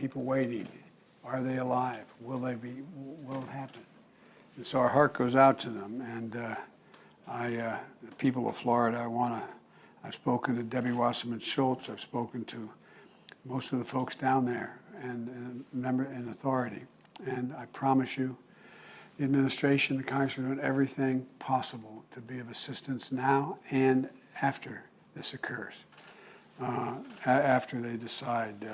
people waiting. Are they alive? Will it happen? And so our heart goes out to them. And the people of Florida, I've spoken to Debbie Wasserman Schultz. I've spoken to most of the folks down there and authority. And I promise you, the administration, the Congress are doing everything possible to be of assistance now and after this occurs, after they decide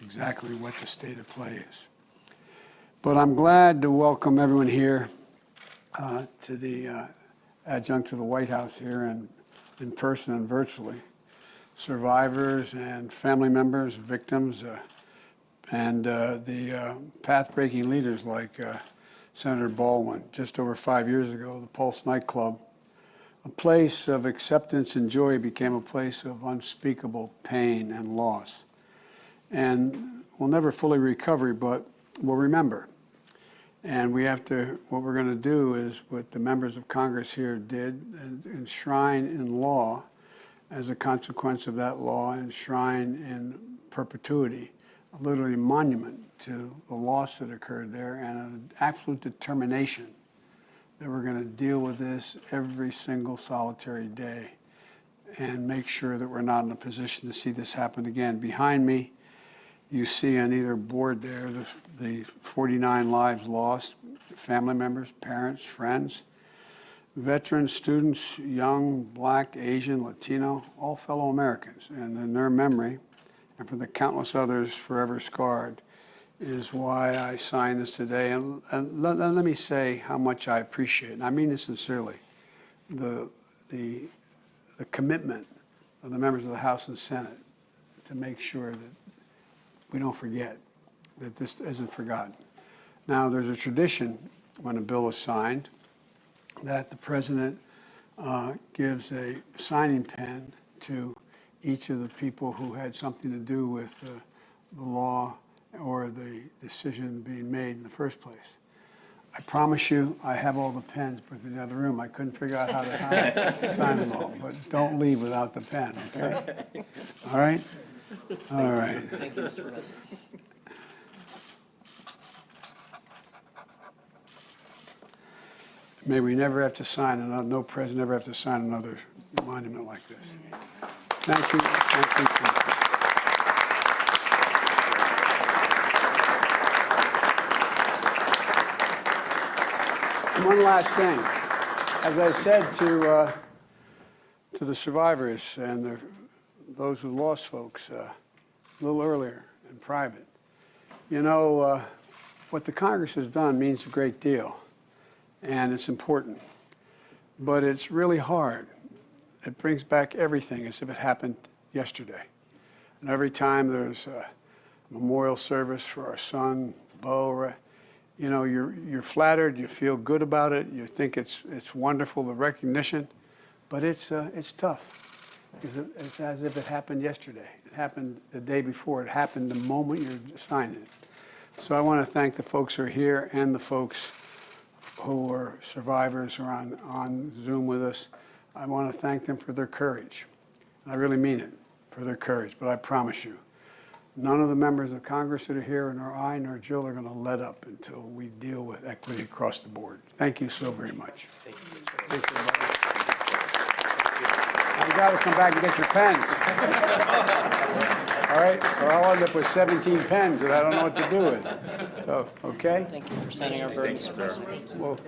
exactly what the state of play is. But I'm glad to welcome everyone here to the adjunct to the White House here and in person and virtually. Survivors and family members, victims, and the path-breaking leaders like Senator Baldwin. Just over 5 years ago, the Pulse nightclub, a place of acceptance and joy, became a place of unspeakable pain and loss. And we'll never fully recover, but we'll remember. And what we're going to do is what the members of Congress here did, and enshrine in law, as a consequence of that law, enshrine in perpetuity, literally a monument to the loss that occurred there and an absolute determination that we're going to deal with this every single solitary day and make sure that we're not in a position to see this happen again. Behind me, you see on either board there the 49 lives lost, family members, parents, friends, veterans, students, young, Black, Asian, Latino, all fellow Americans. And in their memory, and for the countless others forever scarred, is why I signed this today. And let me say how much I appreciate, and I mean this sincerely, the commitment of the members of the House and Senate to make sure that we don't forget, that this isn't forgotten. Now, there's a tradition when a bill is signed that the president gives a signing pen to each of the people who had something to do with the law or the decision being made in the first place. I promise you, I have all the pens put in the other room. I couldn't figure out how to sign them all, but don't leave without the pen, okay? All right? All right. Thank you, Mr. President. May we never have to sign another, no president ever have to sign another monument like this. Thank you. Thank you. One last thing. As I said to the survivors and those who lost folks a little earlier in private, you know, what the Congress has done means a great deal, and it's important. But it's really hard. It brings back everything as if it happened yesterday. And every time there's a memorial service for our son, Bo, you know, you're flattered, you feel good about it, you think it's wonderful, the recognition, but it's tough. It's as if it happened yesterday. It happened the day before. It happened the moment you're signing it. So I want to thank the folks who are here and the folks who are survivors who are on Zoom with us. I want to thank them for their courage. I really mean it, for their courage. But I promise you, none of the members of Congress that are here, nor I, nor Jill, are going to let up until we deal with equity across the board. Thank you so very much. Thank you, Mr. President. You got to come back and get your pens. All right? Or I'll end up with 17 pens that I don't know what to do with. So, okay? Thank you for signing our bill, Mr. President. Well,